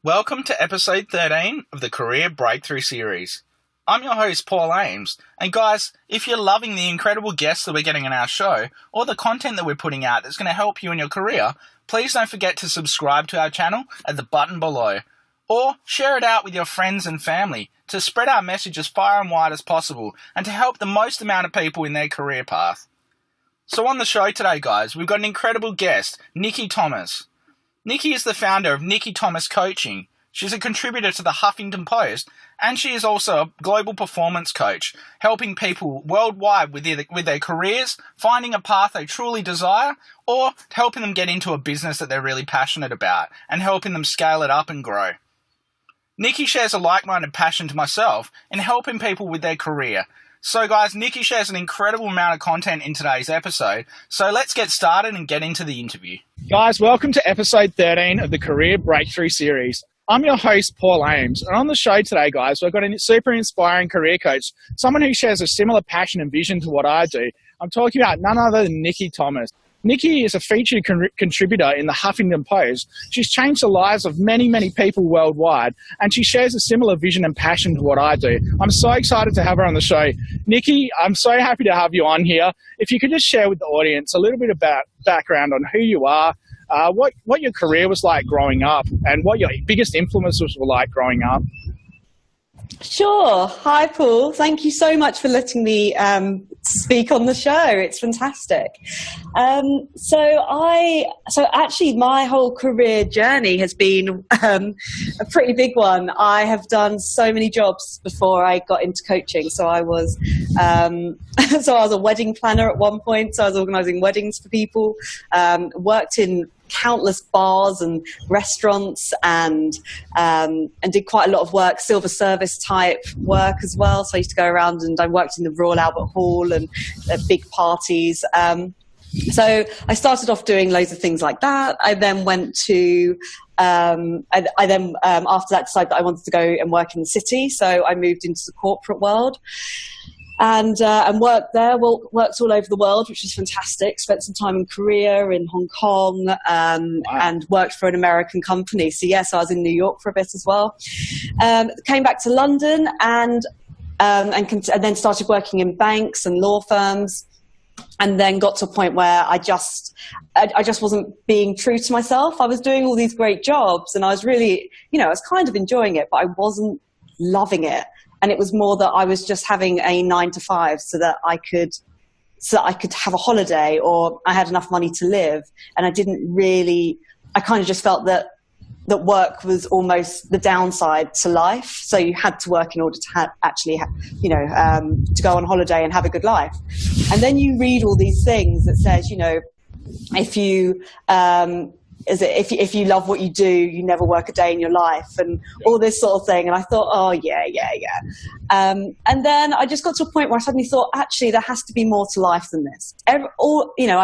Welcome to episode 13 of the Career Breakthrough Series. I'm your host, Paul Ames, and guys, if you're loving the incredible guests that we're getting on our show, or the content that we're putting out that's going to help you in your career, please don't forget to subscribe to our channel at the button below, or share it out with your friends and family to spread our message as far and wide as possible, and to help the most amount of people in their career path. So on the show today, guys, we've got an incredible guest, Nikki Thomas. Nikki is the founder of Nikki Thomas Coaching. She's a contributor to the Huffington Post, and she is also a global performance coach, helping people worldwide with their careers, finding a path they truly desire, or helping them get into a business that they're really passionate about, and helping them scale it up and grow. Nikki shares a like-minded passion to myself in helping people with their career. So guys, Nikki shares an incredible amount of content in today's episode, so let's get started and get into the interview. Guys, welcome to episode 13 of the Career Breakthrough Series. I'm your host, Paul Ames, and on the show today, guys, we've got a super inspiring career coach, someone who shares a similar passion and vision to what I do. I'm talking about none other than Nikki Thomas. Nikki is a featured contributor in the Huffington Post. She's changed the lives of many, many people worldwide, and she shares a similar vision and passion to what I do. I'm so excited to have her on the show. Nikki, I'm so happy to have you on here. If you could just share with the audience a little bit about background on who you are, what your career was like growing up, and what your biggest influences were like growing up. Sure. Hi, Paul. Thank you so much for letting me speak on the show. It's fantastic. So actually, my whole career journey has been a pretty big one. I have done so many jobs before I got into coaching. So I was a wedding planner at one point. So I was organising weddings for people. Worked in countless bars and restaurants, and did quite a lot of work, silver service type work as well. So I used to go around, and I worked in the Royal Albert Hall and big parties. So I started off doing loads of things like that. I then went to, after that decided that I wanted to go and work in the city. So I moved into the corporate world. And worked there, worked all over the world, which was fantastic. Spent some time in Korea, in Hong Kong, Wow. And worked for an American company. So yes, I was in New York for a bit as well. Came back to London and then started working in banks and law firms. And then got to a point where I just wasn't being true to myself. I was doing all these great jobs, and I was really, I was kind of enjoying it, but I wasn't loving it. And it was more that I was just having a 9-to-5 so that I could have a holiday, or I had enough money to live. And I kind of just felt that work was almost the downside to life. So you had to work in order to to go on holiday and have a good life. And then you read all these things that says, if you love what you do, you never work a day in your life, and all this sort of thing. And I thought, oh, yeah. And then I just got to a point where I suddenly thought, actually, there has to be more to life than this. I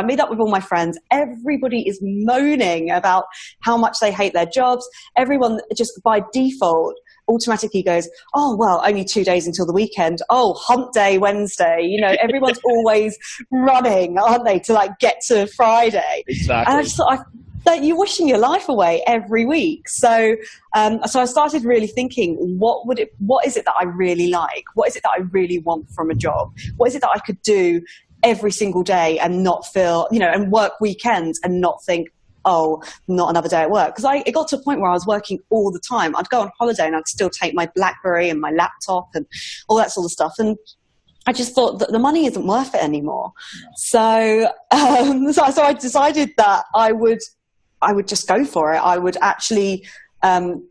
meet up with all my friends. Everybody is moaning about how much they hate their jobs. Everyone just by default automatically goes, oh, well, only 2 days until the weekend. Oh, hump day Wednesday. Everyone's always running, aren't they, to get to Friday. Exactly. And I just thought, that you're wishing your life away every week. So I started really thinking, what is it that I really like? What is it that I really want from a job? What is it that I could do every single day and not feel, and work weekends and not think, oh, not another day at work? Because it got to a point where I was working all the time. I'd go on holiday and I'd still take my BlackBerry and my laptop and all that sort of stuff. And I just thought that the money isn't worth it anymore. So I decided that I would just go for it. I would actually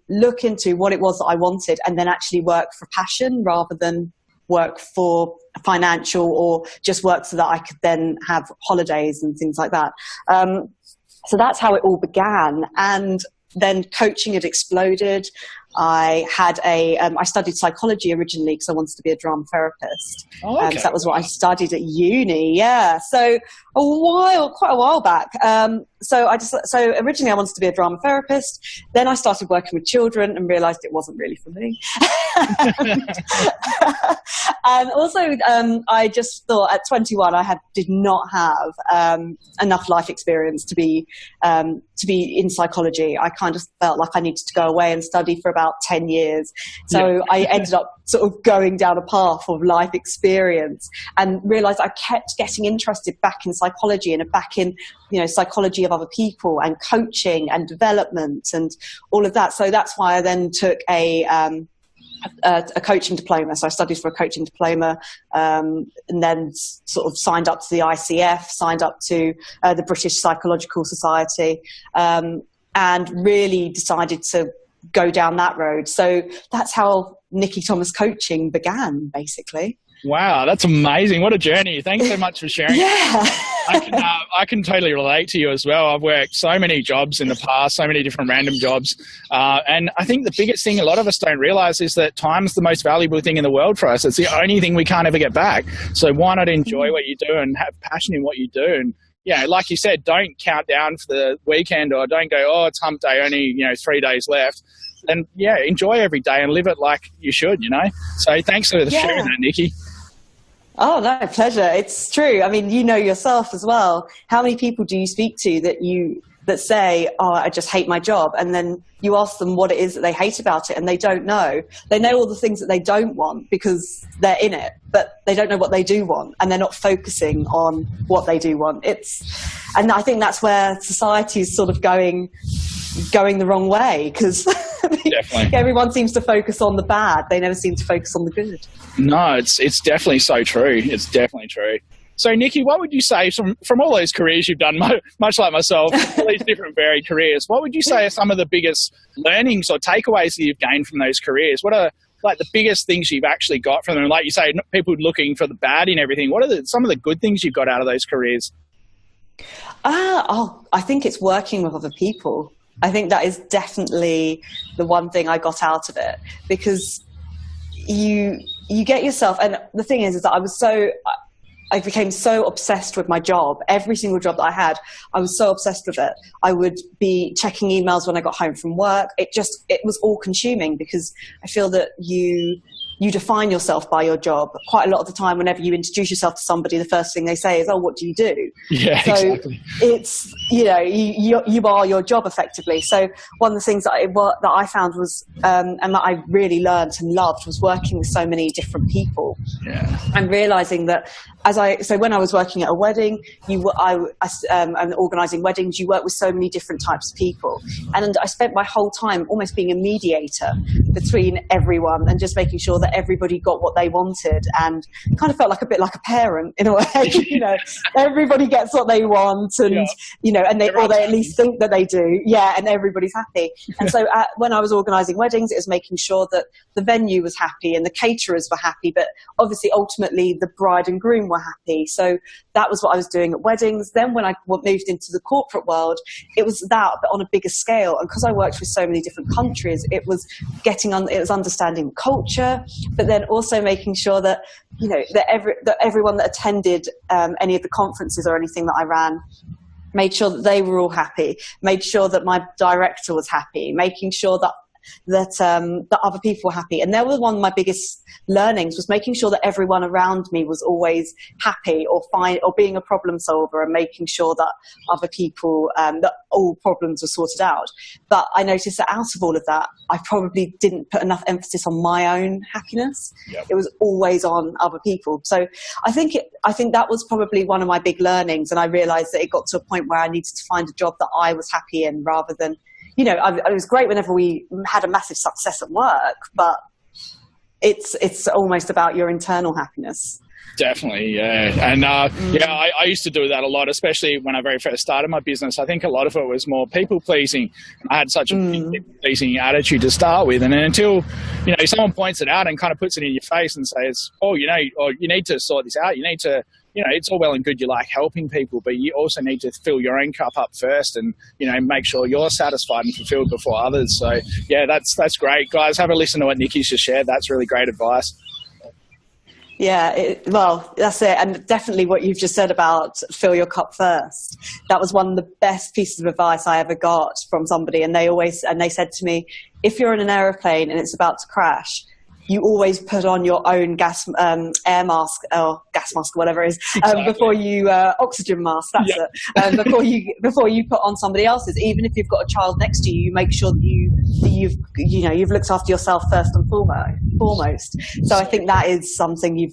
look into what it was that I wanted, and then actually work for passion rather than work for financial, or just work so that I could then have holidays and things like that. So that's how it all began. And then coaching had exploded. I had I studied psychology originally because I wanted to be a drama therapist. Oh, okay. So that was what I studied at uni. Yeah. So quite a while back. So originally I wanted to be a drama therapist. Then I started working with children and realized it wasn't really for me. And also, I just thought at 21 I did not have enough life experience to be in psychology. I kind of felt like I needed to go away and study for about 10 years. So I ended up sort of going down a path of life experience and realized I kept getting interested back in psychology and back in, psychology of other people and coaching and development and all of that. So that's why I then took a coaching diploma. So I studied for a coaching diploma, and then sort of signed up to the ICF, signed up to the British Psychological Society, and really decided to go down that road. So that's how Nikki Thomas coaching began, basically. Wow, that's amazing. What a journey. Thanks so much for sharing. Yeah. I can totally relate to you as well. I've worked so many jobs in the past, so many different random jobs. And I think the biggest thing a lot of us don't realize is that time's the most valuable thing in the world for us. It's the only thing we can't ever get back. So why not enjoy what you do and have passion in what you do? And like you said, don't count down for the weekend or don't go, oh, it's hump day, only, 3 days left. And enjoy every day and live it like you should, So thanks for sharing that, Nikki. Oh, no, pleasure. It's true. I mean, yourself as well. How many people do you speak to that say, oh, I just hate my job? And then you ask them what it is that they hate about it and they don't know. They know all the things that they don't want because they're in it, but they don't know what they do want and they're not focusing on what they do want. And I think that's where society is sort of going the wrong way because everyone seems to focus on the bad. They never seem to focus on the good. No, it's definitely so true. It's definitely true. So, Nikki, what would you say from all those careers you've done, much like myself, all these different varied careers, what would you say are some of the biggest learnings or takeaways that you've gained from those careers? What are the biggest things you've actually got from them? Like you say, people looking for the bad in everything. What are some of the good things you've got out of those careers? I think it's working with other people. I think that is definitely the one thing I got out of it because you get yourself, and the thing is that I became so obsessed with my job. Every single job that I had, I was so obsessed with it. I would be checking emails when I got home from work. It was all consuming because I feel that you define yourself by your job. Quite a lot of the time, whenever you introduce yourself to somebody, the first thing they say is, oh, what do you do? Yeah, so exactly. It's, you are your job effectively. So one of the things that I found was, and that I really learned and loved was working with so many different people. Yeah. And realizing that when I was working at a wedding, and organizing weddings, you work with so many different types of people. And I spent my whole time almost being a mediator between everyone and just making sure that everybody got what they wanted and kind of felt like a bit like a parent in a way. Everybody gets what they want and, and they at least think that they do. Yeah. And everybody's happy. And so when I was organizing weddings, it was making sure that the venue was happy and the caterers were happy, but obviously ultimately the bride and groom were happy. So that was what I was doing at weddings. Then when I moved into the corporate world, it was that, but on a bigger scale. And because I worked with so many different countries, it was understanding culture, but then also making sure that, that everyone that attended any of the conferences or anything that I ran made sure that they were all happy, made sure that my director was happy, making sure that other people were happy. And that was one of my biggest learnings, was making sure that everyone around me was always happy or fine, or being a problem solver and making sure that other people, that all problems were sorted out. But I noticed that out of all of that, I probably didn't put enough emphasis on my own happiness. Yep. It was always on other people. So I think that was probably one of my big learnings. And I realized that it got to a point where I needed to find a job that I was happy in rather than, it was great whenever we had a massive success at work, but it's almost about your internal happiness. Definitely, yeah. And I used to do that a lot, especially when I very first started my business. I think a lot of it was more people-pleasing. I had such a people-pleasing attitude to start with. And then until, someone points it out and kind of puts it in your face and says, oh, you need to sort this out. You need to it's all well and good you like helping people, but you also need to fill your own cup up first and, make sure you're satisfied and fulfilled before others. So, yeah, that's great. Guys, have a listen to what Nikki's just shared. That's really great advice. Yeah, well, that's it. And definitely what you've just said about fill your cup first. That was one of the best pieces of advice I ever got from somebody. And they said to me, if you're in an aeroplane and it's about to crash, you always put on your own air mask or gas mask, or whatever it is, Exactly. before you oxygen mask. That's it. Before you put on somebody else's. Even if you've got a child next to you, you make sure that you've looked after yourself first and foremost. So I think that is something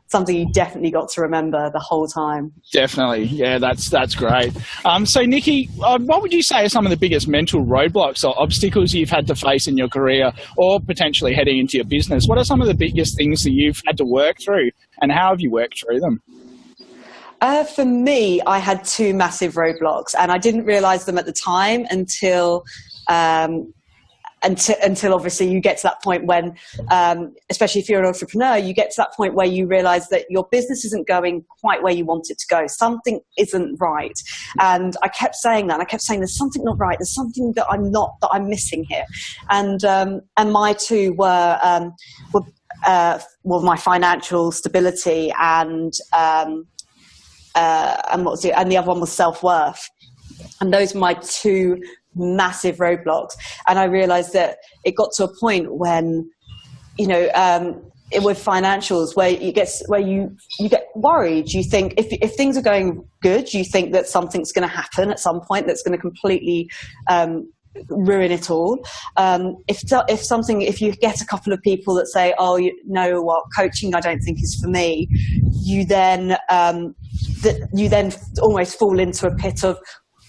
something you definitely got to remember the whole time. Definitely, yeah, that's great. So Nikki, what would you say are some of the biggest mental roadblocks or obstacles you've had to face in your career, or potentially heading into your business? What are some of the biggest things that you've had to work through, and how have you worked through them? For me, I had two massive roadblocks, and I didn't realize them at the time until obviously you get to that point when, especially if you're an entrepreneur, you get to that point where you realize that your business isn't going quite where you want it to go. Something isn't right. And I kept saying that. I kept saying there's something not right. There's something that I'm missing here. And my two were my financial stability and the other one was self-worth. And those were my two massive roadblocks. And I realized that it got to a point when, with financials where you get worried. You think if things are going good, you think that something's going to happen at some point that's going to completely ruin it all. If you get a couple of people that say, oh, you know what, coaching I don't think is for me, you then almost fall into a pit of,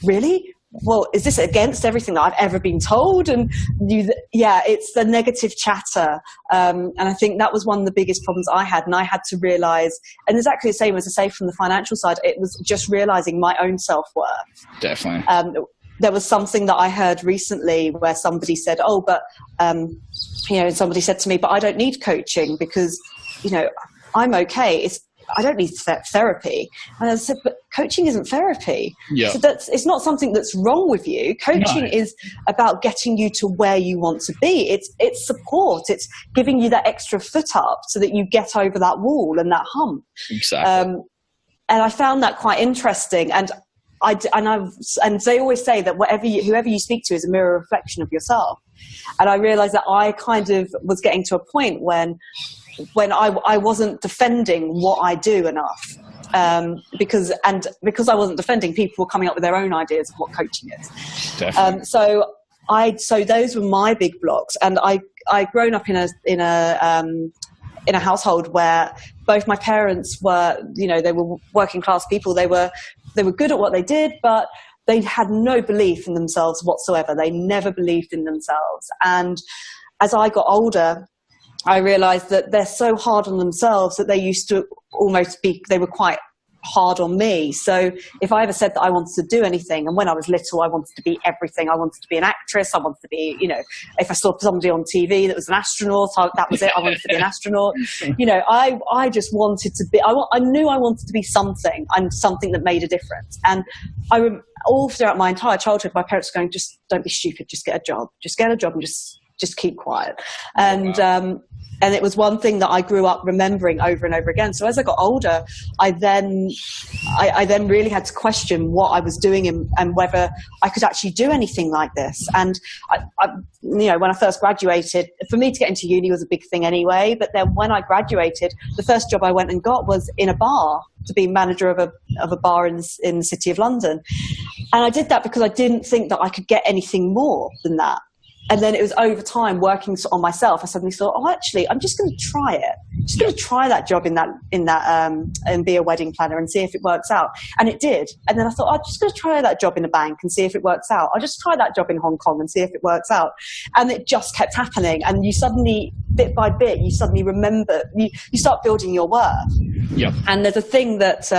really? Well, is this against everything that I've ever been told? And it's the negative chatter. And I think that was one of the biggest problems I had. And I had to realize, and exactly the same as I say from the financial side, it was just realizing my own self-worth. Definitely. There was something that I heard recently where somebody said, somebody said to me, but I don't need coaching because, I'm okay. I don't need therapy. And I said, but coaching isn't therapy. Yeah. So it's not something that's wrong with you. Coaching is about getting you to where you want to be. It's support. It's giving you that extra foot up so that you get over that wall and that hump. Exactly. And I found that quite interesting. And they always say that whoever you speak to is a mirror reflection of yourself. And I realized that I kind of was getting to a point when I wasn't defending what I do enough, because I wasn't defending, people were coming up with their own ideas of what coaching is. Definitely. So those were my big blocks, and I grown up in a household where both my parents were, they were working class people. They were good at what they did, but they had no belief in themselves whatsoever. They never believed in themselves. And as I got older, I realized that they're so hard on themselves that they used to they were quite hard on me. So if I ever said that I wanted to do anything, and when I was little, I wanted to be everything. I wanted to be an actress. I wanted to be, if I saw somebody on TV that was an astronaut, that was it. I wanted to be an astronaut. I just wanted to be, I knew I wanted to be something, and something that made a difference. And all throughout my entire childhood, my parents were going, just don't be stupid. Just get a job. Just get a job and just keep quiet. And it was one thing that I grew up remembering over and over again. So as I got older, I then really had to question what I was doing and whether I could actually do anything like this. And when I first graduated, for me to get into uni was a big thing anyway. But then when I graduated, the first job I went and got was in a bar, to be manager of a bar in the City of London. And I did that because I didn't think that I could get anything more than that. And then it was over time working on myself. I suddenly thought, actually, I'm just going to try it. Just going to try that job and be a wedding planner and see if it works out. And it did. And then I thought, I'm just going to try that job in a bank and see if it works out. I'll just try that job in Hong Kong and see if it works out. And it just kept happening. And you suddenly, bit by bit, you suddenly remember, you start building your worth. Yep. And there's a thing that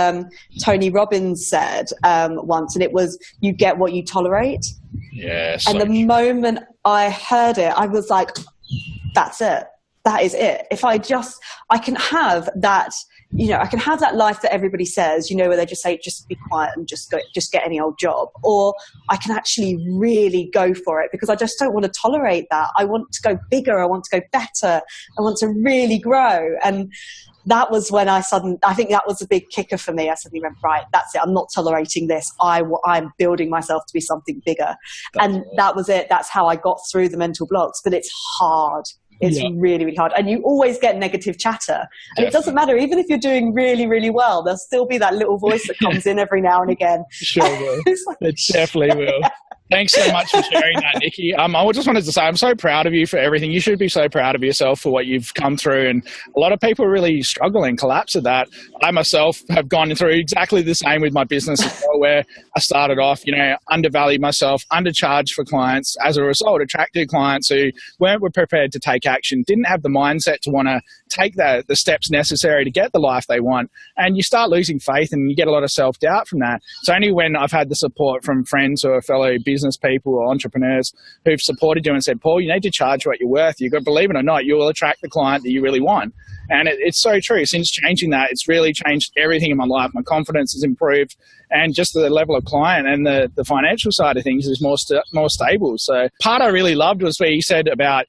Tony Robbins said once, and it was, you get what you tolerate. Yes. And the moment I heard it, I was like, that's it. That is it. If I can have that I can have that life that everybody says, where they just say, just be quiet and just get any old job. Or I can actually really go for it because I just don't want to tolerate that. I want to go bigger. I want to go better. I want to really grow. And that was when I think that was a big kicker for me. I suddenly went, right, that's it. I'm not tolerating this. I'm building myself to be something bigger. That was it. That's how I got through the mental blocks. But it's hard. It's really, really hard. And you always get negative chatter. And it doesn't matter. Even if you're doing really, really well, there'll still be that little voice that comes in every now and again. Sure will. It definitely will. Thanks so much for sharing that, Nikki. I just wanted to say I'm so proud of you for everything. You should be so proud of yourself for what you've come through. And a lot of people really struggle and collapse at that. I myself have gone through exactly the same with my business as well, where I started off, undervalued myself, undercharged for clients. As a result, attracted clients who weren't prepared to take action, didn't have the mindset to want to take the steps necessary to get the life they want. And you start losing faith and you get a lot of self-doubt from that. It's only when I've had the support from friends or fellow business people or entrepreneurs who've supported you and said, Paul, you need to charge what you're worth. You've got to believe it or not, you will attract the client that you really want. And it's so true. Since changing that, it's really changed everything in my life. My confidence has improved, and just the level of client and the financial side of things is more stable. So part I really loved was where you said about,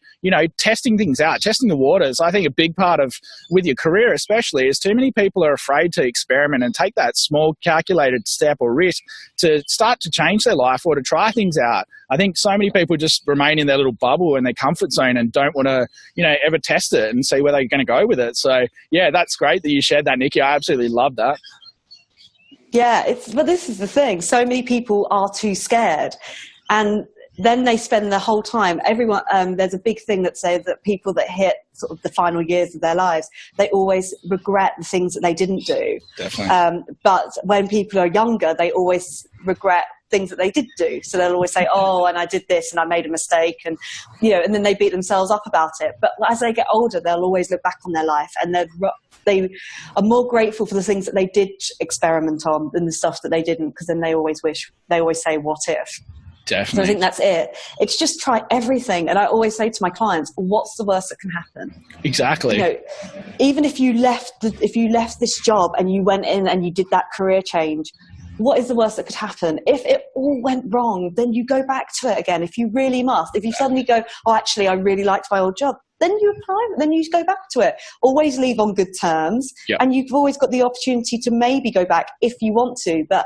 testing things out, testing the waters. I think a big part of, with your career especially, is too many people are afraid to experiment and take that small calculated step or risk to start to change their life or to try things out. I think so many people just remain in their little bubble in their comfort zone and don't want to, ever test it and see where they're going to go with it. So yeah, that's great that you shared that, Nikki. I absolutely love that. Yeah, but this is the thing. So many people are too scared, and then they spend the whole time. Everyone, there's a big thing that says that people that hit sort of the final years of their lives, they always regret the things that they didn't do. Definitely. But when people are younger, they always regret things that they did do. So they'll always say, oh, and I did this and I made a mistake, and and then they beat themselves up about it. But as they get older, they'll always look back on their life and they are more grateful for the things that they did experiment on than the stuff that they didn't, because then they always say, what if? Definitely. So I think that's it. It's just try everything. And I always say to my clients, what's the worst that can happen? Exactly. Even if you left this job and you went in and you did that career change, what is the worst that could happen? If it all went wrong, then you go back to it again. If you really must. If you suddenly go, oh, actually, I really liked my old job, then you apply, then you go back to it. Always leave on good terms. Yep. And you've always got the opportunity to maybe go back if you want to. But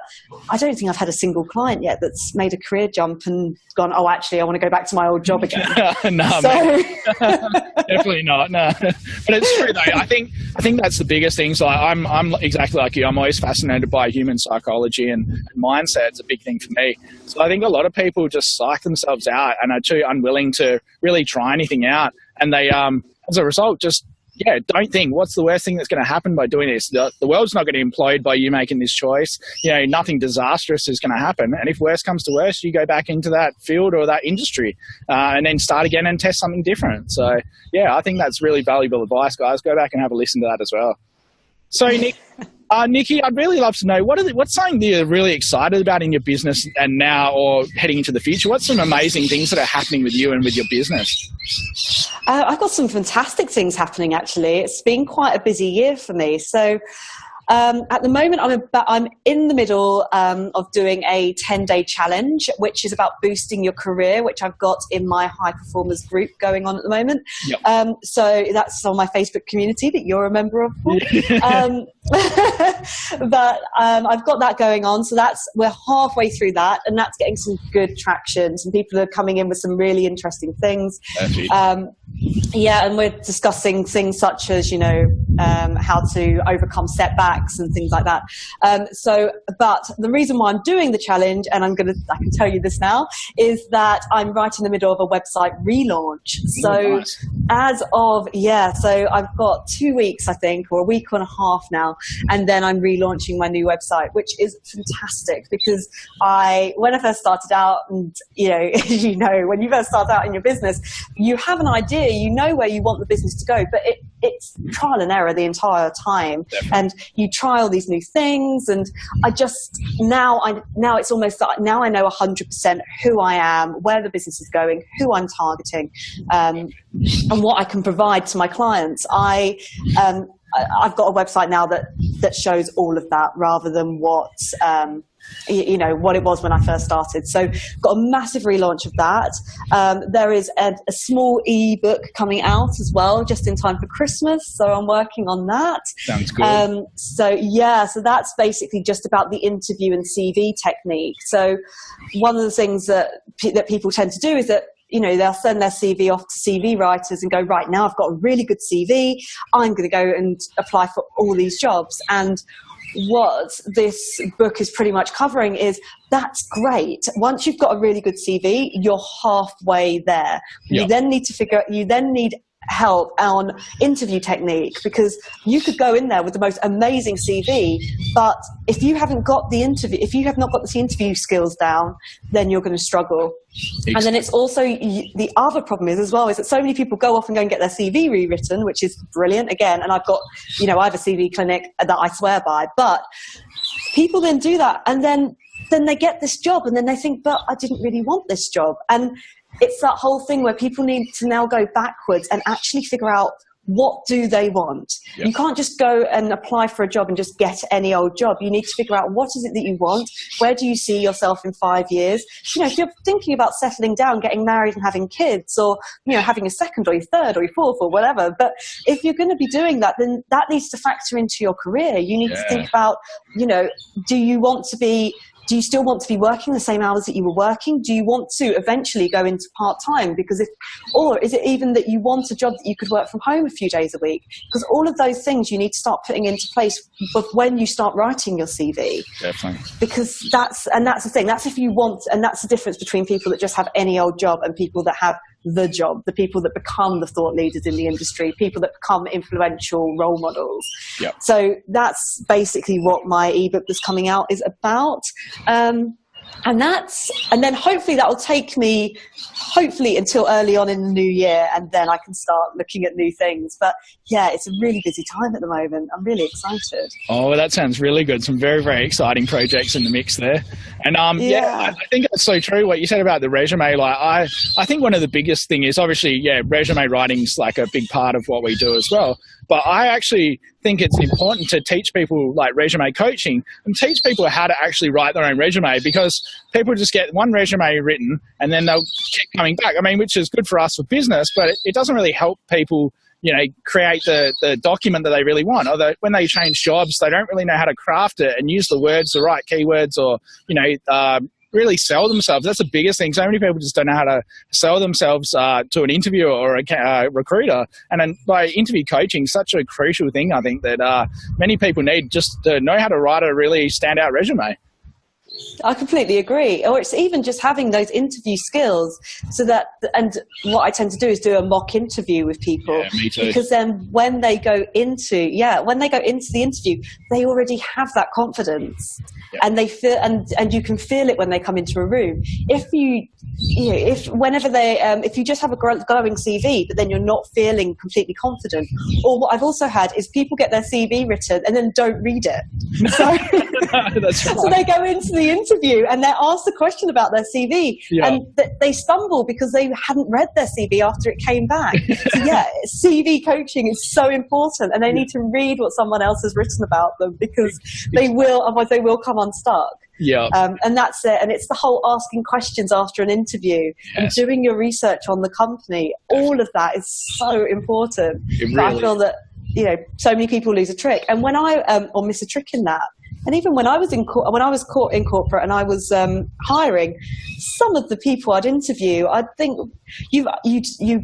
I don't think I've had a single client yet that's made a career jump and gone, oh, actually, I want to go back to my old job again. No, definitely not. No, but it's true though. I think that's the biggest thing. So I'm exactly like you. I'm always fascinated by human psychology and mindset. It's a big thing for me. So I think a lot of people just psych themselves out and are too unwilling to really try anything out. And they, as a result, just, don't think, what's the worst thing that's going to happen by doing this? The world's not going to implode by you making this choice. Nothing disastrous is going to happen. And if worst comes to worst, you go back into that field or that industry and then start again and test something different. So, I think that's really valuable advice, guys. Go back and have a listen to that as well. So, Nikki, I'd really love to know, what's something that you're really excited about in your business and now or heading into the future? What's some amazing things that are happening with you and with your business? I've got some fantastic things happening, actually. It's been quite a busy year for me. So at the moment, I'm in the middle of doing a 10-day challenge, which is about boosting your career, which I've got in my high performers group going on at the moment. Yep. So that's on my Facebook community that you're a member of. But I've got that going on. So we're halfway through that, and that's getting some good traction. Some people are coming in with some really interesting things. And we're discussing things such as, how to overcome setbacks and things like that. But the reason why I'm doing the challenge, and I can tell you this now, is that I'm right in the middle of a website relaunch. So so I've got 2 weeks, I think, or a week and a half now, and then I'm relaunching my new website, which is fantastic because when I first started out, and when you first start out in your business, you have an idea, you know where you want the business to go, but it's trial and error the entire time. Definitely. And you try all these new things, and now it's almost like now I know 100% who I am, where the business is going, who I'm targeting, and what I can provide to my clients. I've got a website now that shows all of that rather than what it was when I first started. So got a massive relaunch of that. There is a small ebook coming out as well, just in time for Christmas. So I'm working on that. Sounds good. So that's basically just about the interview and CV technique. So one of the things that people tend to do is that, they'll send their CV off to CV writers and go, right, now I've got a really good CV. I'm going to go and apply for all these jobs. And what this book is pretty much covering is that's great. Once you've got a really good CV, you're halfway there. Yep. You then need help on interview technique, because you could go in there with the most amazing CV, but if you have not got the interview skills down, then you're going to struggle. Exactly. And then it's also the other problem is that so many people go off and go and get their CV rewritten, which is brilliant again. And I've got, I have a CV clinic that I swear by, but people then do that. And then they get this job and then they think, but I didn't really want this job. And it's that whole thing where people need to now go backwards and actually figure out, what do they want? Yep. You can't just go and apply for a job and just get any old job. You need to figure out, what is it that you want? Where do you see yourself in 5 years? If you're thinking about settling down, getting married and having kids, or, having a second or your third or your fourth or whatever. But if you're going to be doing that, then that needs to factor into your career. You need to think about, do you still want to be working the same hours that you were working? Do you want to eventually go into part-time? Or is it even that you want a job that you could work from home a few days a week? Because all of those things you need to start putting into place when you start writing your CV. Definitely. Because that's the thing. That's if you want, and that's the difference between people that just have any old job and people that have the job, the people that become the thought leaders in the industry, people that become influential role models. Yep. So that's basically what my ebook that's coming out is about. And then hopefully that will take me until early on in the new year, and then I can start looking at new things. But yeah, it's a really busy time at the moment. I'm really excited. Oh, well, that sounds really good. Some very, very exciting projects in the mix there. And I think that's so true what you said about the resume. Like I think one of the biggest thing is obviously, resume writing's like a big part of what we do as well. But I actually think it's important to teach people like resume coaching and teach people how to actually write their own resume, because people just get one resume written and then they'll keep coming back. I mean, which is good for us for business, but it doesn't really help people, create the document that they really want. Or when they change jobs, they don't really know how to craft it and use the right keywords, or, really sell themselves. That's the biggest thing. So many people just don't know how to sell themselves to an interviewer or a recruiter. And then by interview coaching, such a crucial thing, I think, that many people need, just to know how to write a really standout resume. I completely agree. Or it's even just having those interview skills, and what I tend to do is do a mock interview with people. Yeah, me too. Because then when they go into the interview, they already have that confidence. Yeah. And they feel, and you can feel it when they come into a room. If you just have a glowing CV, but then you're not feeling completely confident. Or what I've also had is people get their CV written and then don't read it. So, That's right. So they go into the interview and they're asked a question about their CV, and they stumble because they hadn't read their CV after it came back. So CV coaching is so important, and they need to read what someone else has written about them, because otherwise they will come unstuck. Yeah. And that's it. And it's the whole asking questions after an interview and doing your research on the company. All of that is so important. I feel that, so many people lose a trick. And when or miss a trick in that. And even when I was in corporate and I was hiring, some of the people I'd interview, I'd think you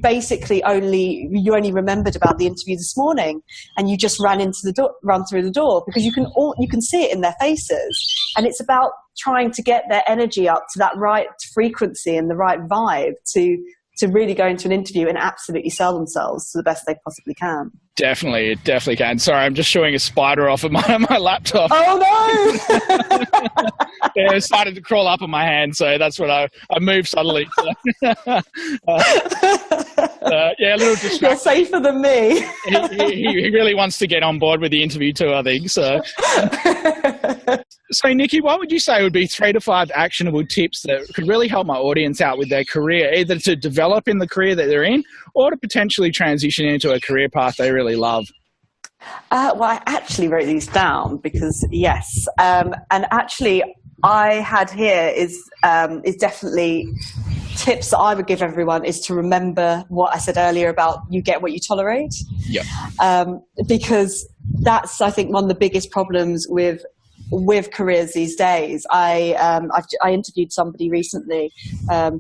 basically only remembered about the interview this morning, and you just run through the door, because you can see it in their faces. And it's about trying to get their energy up to that right frequency and the right vibe to really go into an interview and absolutely sell themselves to the best they possibly can. Definitely, it definitely can. Sorry, I'm just showing a spider off of my laptop. Oh no! Yeah, it started to crawl up on my hand, so that's what I moved subtly. A little distracted. You're safer than me. He really wants to get on board with the interview too, I think. So, Nikki, what would you say would be 3 to 5 actionable tips that could really help my audience out with their career, either to develop in the career that they're in or to potentially transition into a career path they really love? Well, I actually wrote these down because, yes. And actually, I had here is definitely tips that I would give everyone is to remember what I said earlier about you get what you tolerate. Yeah. Because that's, I think, one of the biggest problems with careers these days. I interviewed somebody recently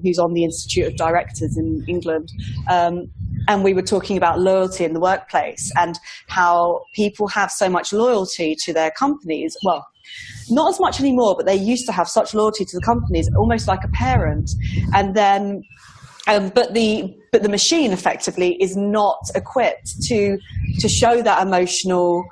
who's on the Institute of Directors in England, and we were talking about loyalty in the workplace and how people have so much loyalty to their companies. Well, not as much anymore, but they used to have such loyalty to the companies, almost like a parent. And then, but the machine effectively is not equipped to show that emotional.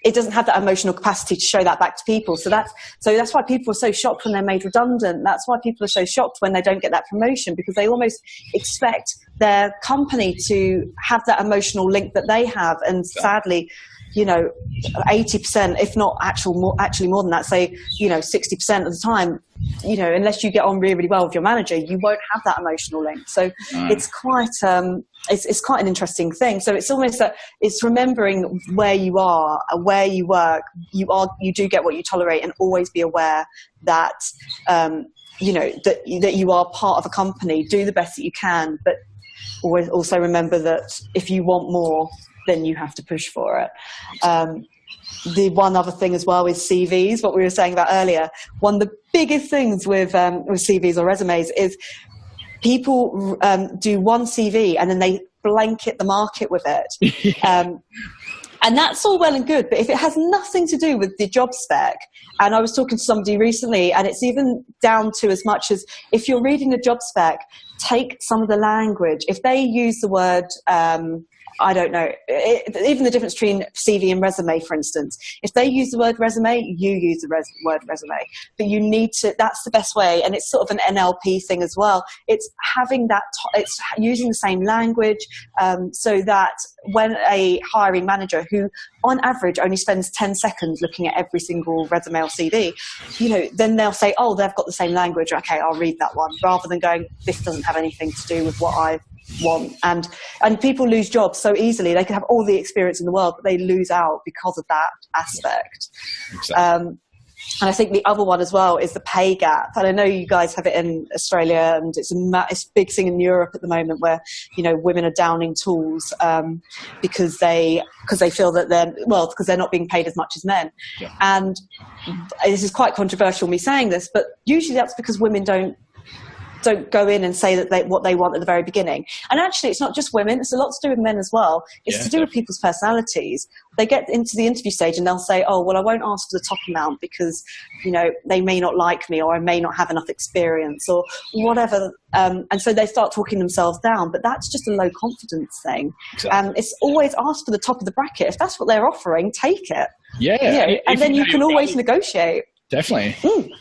It doesn't have that emotional capacity to show that back to people. So that's why people are so shocked when they're made redundant. That's why people are so shocked when they don't get that promotion, because they almost expect their company to have that emotional link that they have. And sadly, 80%, if not actually more than that, say, 60% of the time, unless you get on really, really well with your manager, you won't have that emotional link. So it's quite, it's quite an interesting thing. So it's almost that it's remembering where you are, where you work, you do get what you tolerate, and always be aware that, that you are part of a company. Do the best that you can, but always also remember that if you want more, then you have to push for it. The one other thing as well is CVs, what we were saying about earlier. One of the biggest things with CVs or resumes is people do one CV and then they blanket the market with it. And that's all well and good, but if it has nothing to do with the job spec, and I was talking to somebody recently, and it's even down to as much as if you're reading a job spec, take some of the language. If they use the word, I don't know, even the difference between CV and resume, for instance. If they use the word resume, you use the word resume. But you need to, that's the best way. And it's sort of an NLP thing as well. It's having that, it's using the same language so that when a hiring manager who on average only spends 10 seconds looking at every single resume or CV, then they'll say, oh, they've got the same language. Okay, I'll read that one, rather than going, this doesn't have anything to do with what I want. And people lose jobs so easily. They can have all the experience in the world, but they lose out because of that aspect. Exactly. And I think the other one as well is the pay gap. And I know you guys have it in Australia, and it's a big thing in Europe at the moment where, women are downing tools because they feel that because they're not being paid as much as men. Yeah. And this is quite controversial, me saying this, but usually that's because women don't go in and say that what they want at the very beginning. And actually, it's not just women. It's a lot to do with men as well. It's to do with people's personalities. They get into the interview stage and they'll say, oh, well, I won't ask for the top amount because, they may not like me, or I may not have enough experience, or whatever. And so they start talking themselves down. But that's just a low confidence thing. Exactly. It's always ask for the top of the bracket. If that's what they're offering, take it. Yeah. And then you can always negotiate. Definitely.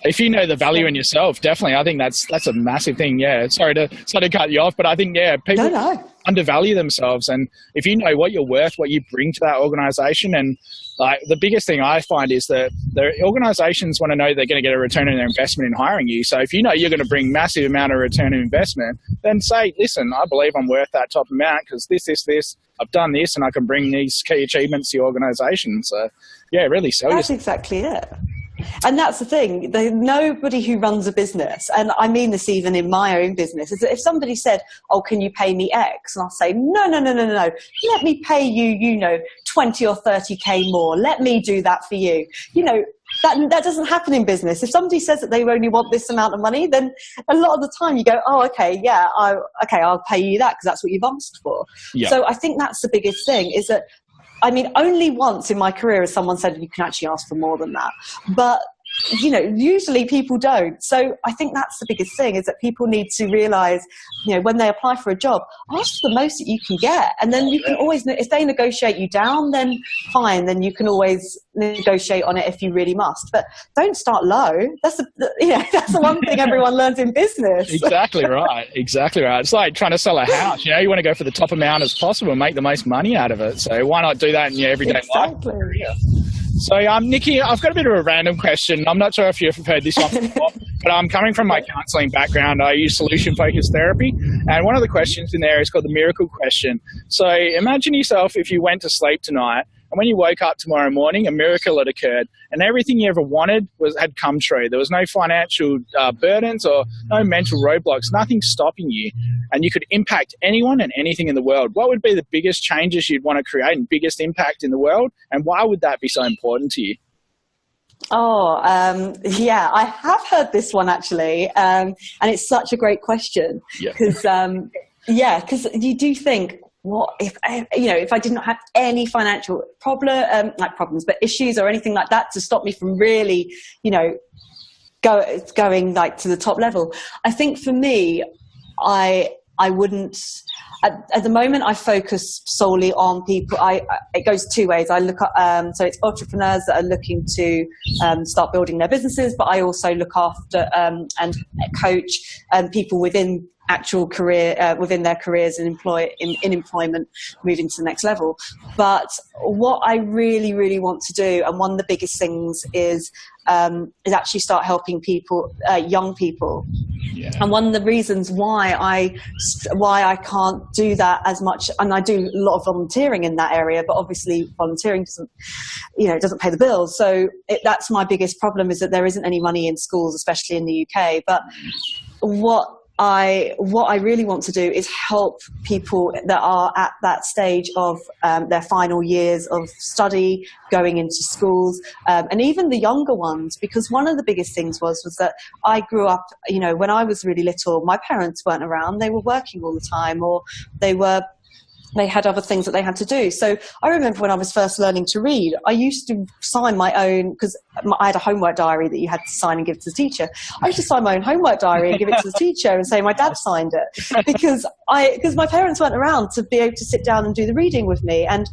If you know the value in yourself, definitely. I think that's a massive thing. Yeah. Sorry to cut you off, but I think, people undervalue themselves. And if you know what you're worth, what you bring to that organization, and like the biggest thing I find is that the organizations want to know they're going to get a return on their investment in hiring you. So if you know you're going to bring massive amount of return on investment, then say, listen, I believe I'm worth that top amount because this, I've done this, and I can bring these key achievements to your organization. So really sell yourself. That's exactly it. And that's the thing, nobody who runs a business, and I mean this even in my own business, is that if somebody said, oh, can you pay me X? And I'll say, no, let me pay you, 20 or 30K more. Let me do that for you. That doesn't happen in business. If somebody says that they only want this amount of money, then a lot of the time you go, oh, okay, yeah, I'll pay you that because that's what you've asked for. Yeah. So I think that's the biggest thing, is that only once in my career has someone said you can actually ask for more than that. But, usually people don't. So I think that's the biggest thing, is that people need to realize, when they apply for a job, ask for the most that you can get. And then you can always, if they negotiate you down, then fine. Then you can always negotiate on it if you really must. But don't start low. That's the one thing everyone learns in business. Exactly right. It's like trying to sell a house. You want to go for the top amount as possible and make the most money out of it. So why not do that in your everyday life? So, Nikki, I've got a bit of a random question. I'm not sure if you've heard this one before. But I'm coming from my counselling background. I use solution-focused therapy, and one of the questions in there is called the miracle question. So imagine yourself if you went to sleep tonight, and when you woke up tomorrow morning, a miracle had occurred, and everything you ever wanted had come true. There was no financial burdens or no mental roadblocks, nothing stopping you, and you could impact anyone and anything in the world. What would be the biggest changes you'd want to create and biggest impact in the world, and why would that be so important to you? Yeah, I have heard this one actually, and it's such a great question because, because you do think, what if I did not have any financial problems, but issues or anything like that to stop me from really, going like to the top level. I think for me, I wouldn't. At the moment, I focus solely on people. It goes two ways. I look at so it's entrepreneurs that are looking to start building their businesses, but I also look after and coach people within actual career within their careers and in employment, moving to the next level. But what I really, really want to do, and one of the biggest things is actually start helping people, young people. Yeah. And one of the reasons why I can't do that as much, and I do a lot of volunteering in that area, but obviously volunteering doesn't pay the bills. So that's my biggest problem, is that there isn't any money in schools, especially in the UK. But what I really want to do is help people that are at that stage of their final years of study, going into schools, and even the younger ones, because one of the biggest things was that I grew up, when I was really little, my parents weren't around, they were working all the time, or they had other things that they had to do. So I remember when I was first learning to read, I used to sign my own, because I had a homework diary that you had to sign and give to the teacher. I used to sign my own homework diary and give it to the teacher and say my dad signed it, because my parents weren't around to be able to sit down and do the reading with me. And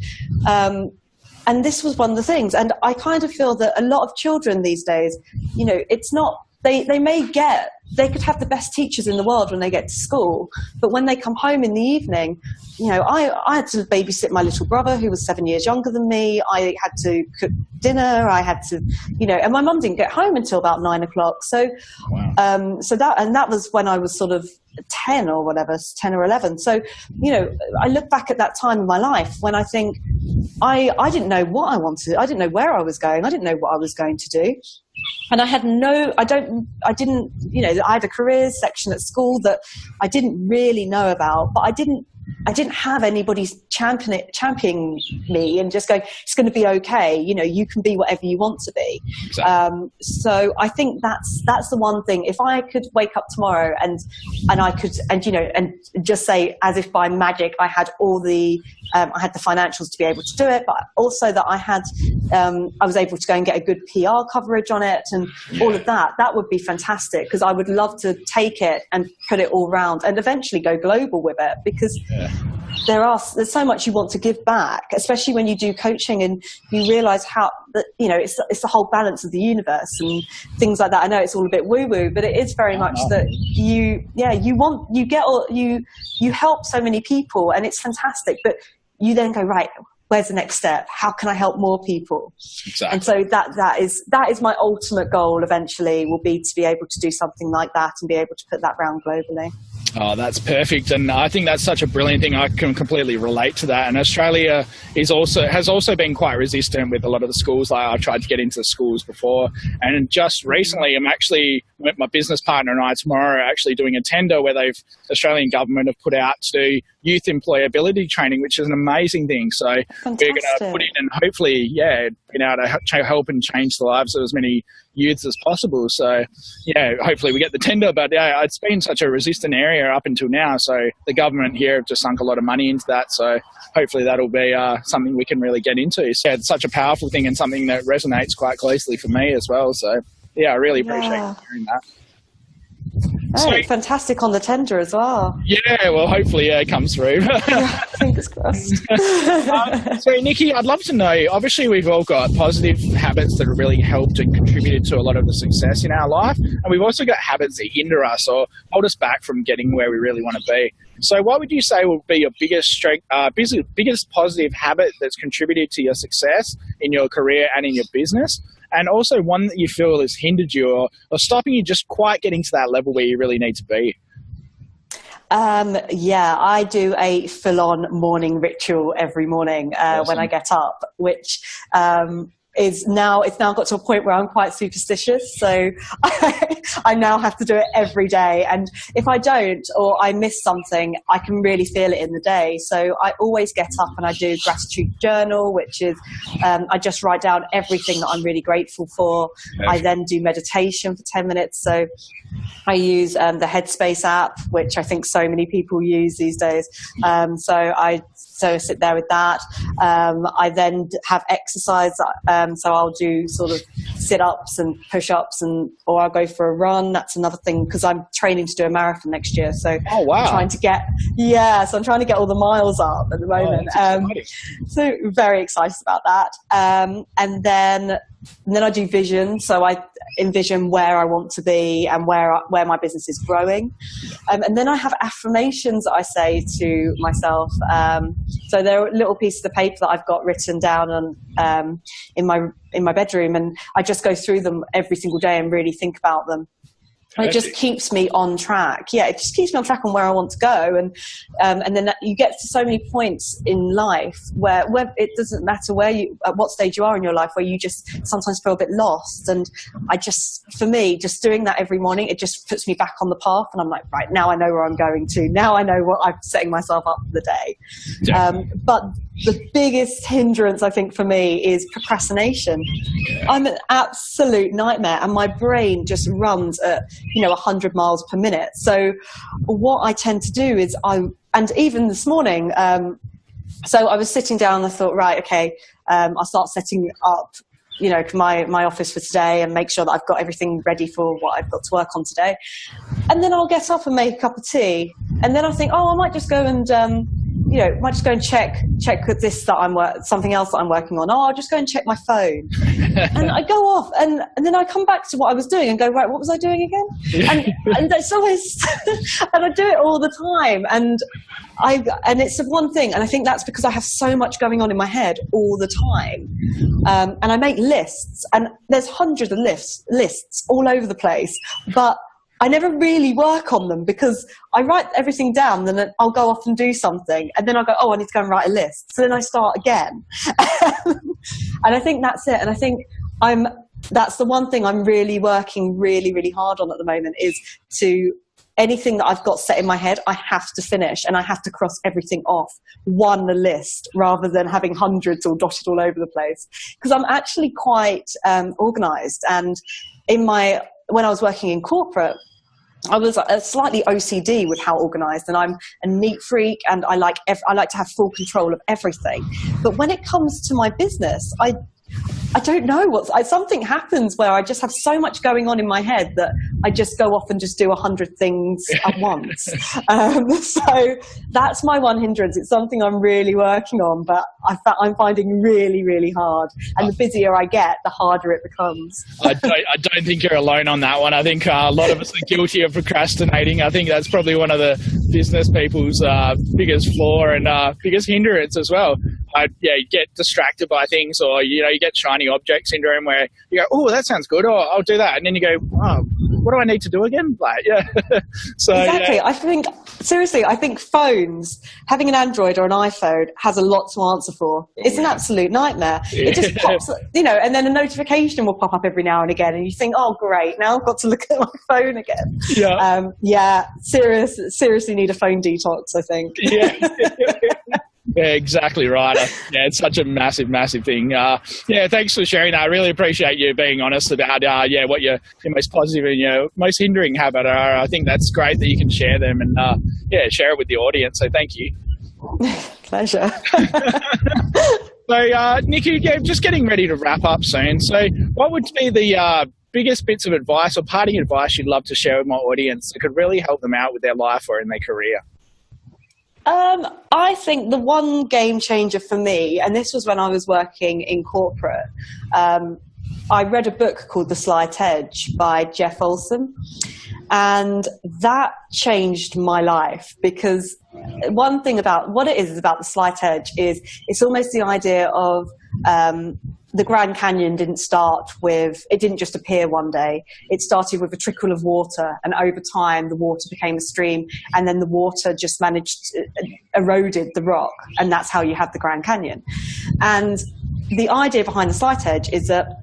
this was one of the things. And I kind of feel that a lot of children these days, it's not, they could have the best teachers in the world when they get to school, but when they come home in the evening, I had to babysit my little brother who was 7 years younger than me. I had to cook dinner. I had to, and my mum didn't get home until about 9 o'clock. So, wow. That was when I was sort of 10 or whatever, 10 or 11. So, I look back at that time in my life when I think I didn't know what I wanted. I didn't know where I was going. I didn't know what I was going to do. And I had I had a careers section at school that I didn't really know about, but I didn't have anybody championing me and just going, it's going to be okay. You can be whatever you want to be. Exactly. So I think that's the one thing. If I could wake up tomorrow and I could, and just say, as if by magic, I had all I had the financials to be able to do it, but also that I was able to go and get a good PR coverage on it and all of that. That would be fantastic, because I would love to take it and put it all round and eventually go global with it, because there's so much you want to give back, especially when you do coaching and you realize how that it's the whole balance of the universe and things like that. I know it's all a bit woo woo, but it is very much that you help so many people, and it's fantastic, but you then go, right, where's the next step? How can I help more people? Exactly. And so that is my ultimate goal eventually, will be to be able to do something like that and be able to put that round globally. Oh, that's perfect. And I think that's such a brilliant thing. I can completely relate to that. And Australia has also been quite resistant with a lot of the schools. Like, I've tried to get into the schools before. And just recently, my business partner and I tomorrow are actually doing a tender where the Australian government have put out to do youth employability training, which is an amazing thing. So fantastic. We're going to put in and hopefully, being able to help and change the lives of as many youths as possible. So hopefully we get the tender, but it's been such a resistant area up until now. So the government here have just sunk a lot of money into that. So hopefully that'll be something we can really get into. So it's such a powerful thing and something that resonates quite closely for me as well. So I really appreciate hearing that. Oh, so, fantastic on the tender as well. Yeah, well, hopefully it comes through. Fingers crossed. So, Nikki, I'd love to know, obviously we've all got positive habits that have really helped and contributed to a lot of the success in our life, and we've also got habits that hinder us or hold us back from getting where we really want to be. So what would you say will be your biggest positive habit that's contributed to your success in your career and in your business? and also one that you feel has hindered you or stopping you just quite getting to that level where you really need to be? Yeah, I do a full-on morning ritual every morning Awesome. when I get up, which it's now got to a point where I'm quite superstitious. So I now have to do it every day. And if I don't, or I miss something, I can really feel it in the day. So I always get up and I do gratitude journal, which is, I just write down everything that I'm really grateful for. I then do meditation for 10 minutes. So I use the Headspace app, which I think so many people use these days. So I sit there with that. I then have exercise. So I'll do sort of sit-ups and push-ups, or I'll go for a run. That's another thing, because I'm training to do a marathon next year. So oh, wow. I'm trying to get all the miles up at the moment. So very excited about that. And then I do vision. So I envision where I want to be and where my business is growing. And then I have affirmations that I say to myself. So there are little pieces of paper that I've got written down on, in my bedroom, and I just go through them every single day and really think about them. It just keeps me on track. Yeah, it just keeps me on track on where I want to go. And then you get to so many points in life where it doesn't matter at what stage you are in your life, where you just sometimes feel a bit lost. And for me, just doing that every morning, it just puts me back on the path. And I'm like, right, now I know where I'm going to. Now I know what I'm setting myself up for the day. But the biggest hindrance, I think, for me is procrastination. I'm an absolute nightmare, and my brain just runs at 100 miles per minute. So what I tend to do is and even this morning, so I was sitting down and I thought, right, okay, I'll start setting up my office for today and make sure that I've got everything ready for what I've got to work on today. And then I'll get up and make a cup of tea. And then I think, I might just go and check this something else that I'm working on. I'll just go and check my phone. And I go off and then I come back to what I was doing and go, right, what was I doing again? And it's always, and I do it all the time. And it's the one thing, and I think that's because I have so much going on in my head all the time. And I make lists, and there's hundreds of lists all over the place, but I never really work on them because I write everything down, then I'll go off and do something, and then I'll go, I need to go and write a list. So then I start again. And I think that's it. And I think that's the one thing I'm really working really, really hard on at the moment, is to anything that I've got set in my head, I have to finish, and I have to cross everything off one list rather than having hundreds all dotted all over the place. Because I'm actually quite organized, and when I was working in corporate, I was slightly OCD with how organized, and I'm a neat freak, and I like to have full control of everything. But when it comes to my business, I don't know something happens where I just have so much going on in my head that I just go off and just do 100 things at once. So that's my one hindrance. It's something I'm really working on, but I'm finding really, really hard. And the busier I get, the harder it becomes. I don't think you're alone on that one. I think a lot of us are guilty of procrastinating. I think that's probably one of the business people's biggest flaw and biggest hindrance as well. You get distracted by things, or you get shiny object syndrome, where you go, oh, that sounds good, or I'll do that, and then you go, oh, what do I need to do again? So exactly. Yeah. I think phones, having an Android or an iPhone, has a lot to answer for. It's an absolute nightmare. It just pops, and then a notification will pop up every now and again, and you think, oh, great, now I've got to look at my phone again. Seriously need a phone detox, I think. Yeah, exactly right. It's such a massive, massive thing. Thanks for sharing that. I really appreciate you being honest about what your most positive and your most hindering habit are. I think that's great that you can share them and share it with the audience. So thank you. Pleasure. So Nikki, just getting ready to wrap up soon. So what would be the biggest bits of advice or parting advice you'd love to share with my audience that could really help them out with their life or in their career? I think the one game changer for me, and this was when I was working in corporate, I read a book called The Slight Edge by Jeff Olson, and that changed my life, because one thing about what it is about The Slight Edge is it's almost the idea of the Grand Canyon didn't just appear one day. It started with a trickle of water, and over time the water became a stream, and then the water just eroded the rock, and that's how you have the Grand Canyon. And the idea behind the slight edge is that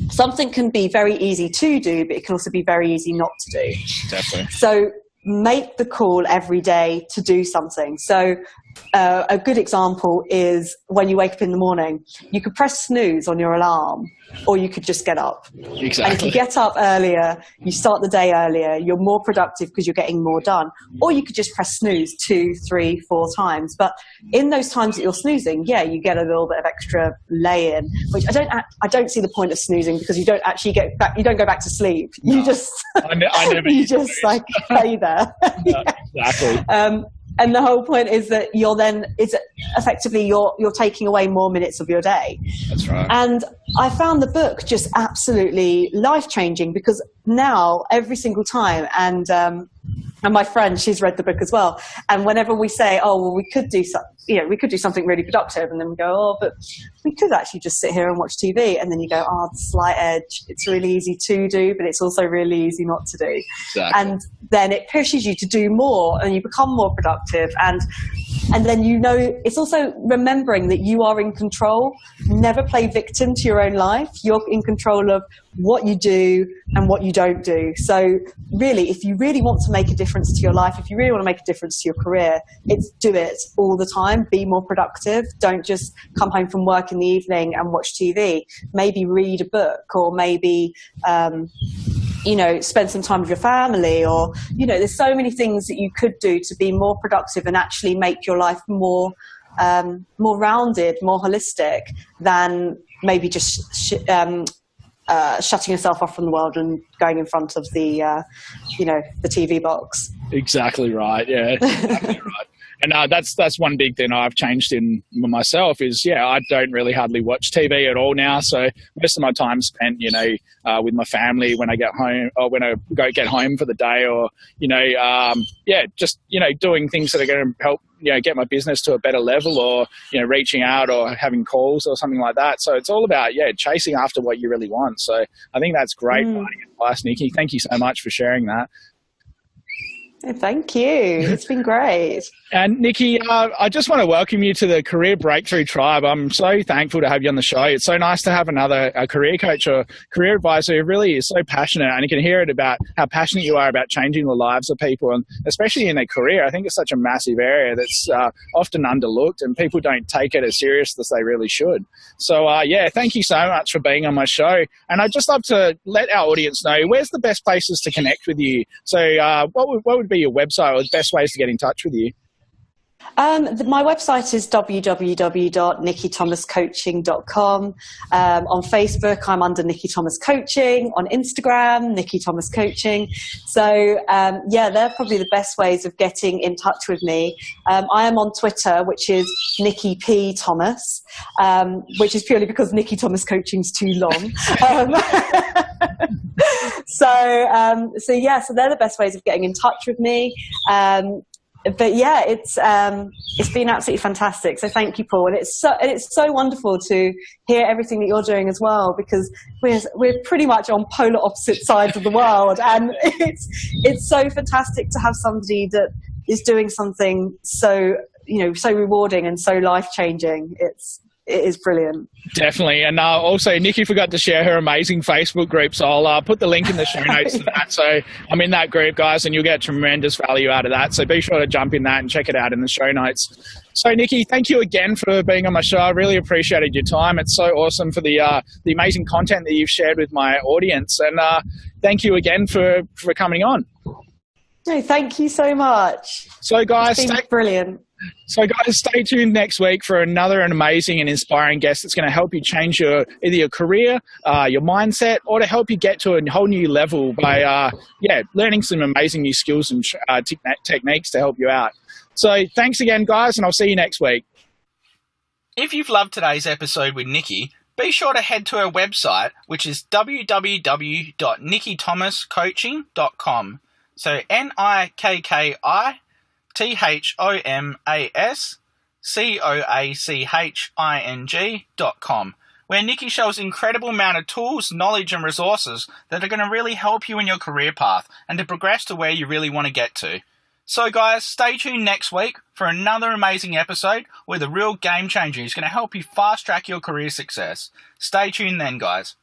something can be very easy to do, but it can also be very easy not to do. Definitely. So make the call every day to do something. So a good example is when you wake up in the morning, you could press snooze on your alarm, or you could just get up. Exactly. And if you get up earlier, you start the day earlier, you're more productive because you're getting more done. Or you could just press snooze 2, 3, 4 times. But in those times that you're snoozing, yeah, you get a little bit of extra lay in, which I don't see the point of snoozing, because you don't actually get back, you don't go back to sleep. You No. just, I never you just like lay there. Yeah, exactly. And the whole point is that you're taking away more minutes of your day. That's right. And I found the book just absolutely life-changing, because now every single time, and my friend, she's read the book as well, and whenever we say, oh, well, we could do something really productive, and then we go, oh, but we could actually just sit here and watch TV, and then you go, oh, the slight edge, it's really easy to do, but it's also really easy not to do. Exactly. And then it pushes you to do more, and you become more productive, and then it's also remembering that you are in control. Never play victim to your own life. You're in control of what you do and what you don't do. So really, if you really want to make a difference to your life, if you really want to make a difference to your career, do it all the time. Be more productive. Don't just come home from work in the evening and watch TV. Maybe read a book, or maybe spend some time with your family, or there's so many things that you could do to be more productive and actually make your life more rounded, more holistic, than maybe just shutting yourself off from the world and going in front of the TV box. Exactly right. Yeah, exactly right. And that's one big thing I've changed in myself is, I don't really hardly watch TV at all now. So most of my time spent, with my family when I get home, or when I get home for the day, or, just, doing things that are going to help, get my business to a better level, or, reaching out or having calls or something like that. So it's all about, chasing after what you really want. So I think that's great advice, Nikki. Thank you so much for sharing that. Thank you. It's been great. And Nikki, I just want to welcome you to the Career Breakthrough Tribe. I'm so thankful to have you on the show. It's so nice to have a career coach or career advisor who really is so passionate, and you can hear it about how passionate you are about changing the lives of people, and especially in their career. I think it's such a massive area that's often underlooked, and people don't take it as serious as they really should. So, thank you so much for being on my show. And I'd just love to let our audience know, where's the best places to connect with you? So what would be your website, or the best ways to get in touch with you? My website is www.nikkithomascoaching.com. On Facebook, I'm under Nikki Thomas Coaching. On Instagram, Nikki Thomas Coaching. So, they're probably the best ways of getting in touch with me. I am on Twitter, which is Nikki P. Thomas, which is purely because Nikki Thomas Coaching's too long. So they're the best ways of getting in touch with me. But it's been absolutely fantastic. So thank you, Paul. And it's so wonderful to hear everything that you're doing as well, because we're pretty much on polar opposite sides of the world, and it's so fantastic to have somebody that is doing something so rewarding and so life changing. It is brilliant. Definitely. And also, Nikki forgot to share her amazing Facebook group, so I'll put the link in the show notes to that. So I'm in that group, guys, and you'll get tremendous value out of that. So be sure to jump in that and check it out in the show notes. So, Nikki, thank you again for being on my show. I really appreciated your time. It's so awesome for the amazing content that you've shared with my audience. And thank you again for coming on. No, thank you so much. So, guys, it's been brilliant. So, guys, stay tuned next week for another amazing and inspiring guest that's going to help you change either your career, your mindset, or to help you get to a whole new level by, learning some amazing new skills and techniques to help you out. So, thanks again, guys, and I'll see you next week. If you've loved today's episode with Nikki, be sure to head to her website, which is www.nikkithomascoaching.com. So NIKKITHOMASCOACHING.com, where Nikki shows incredible amount of tools, knowledge and resources that are going to really help you in your career path and to progress to where you really want to get to. So guys, stay tuned next week for another amazing episode where the real game changer is going to help you fast track your career success. Stay tuned then, guys.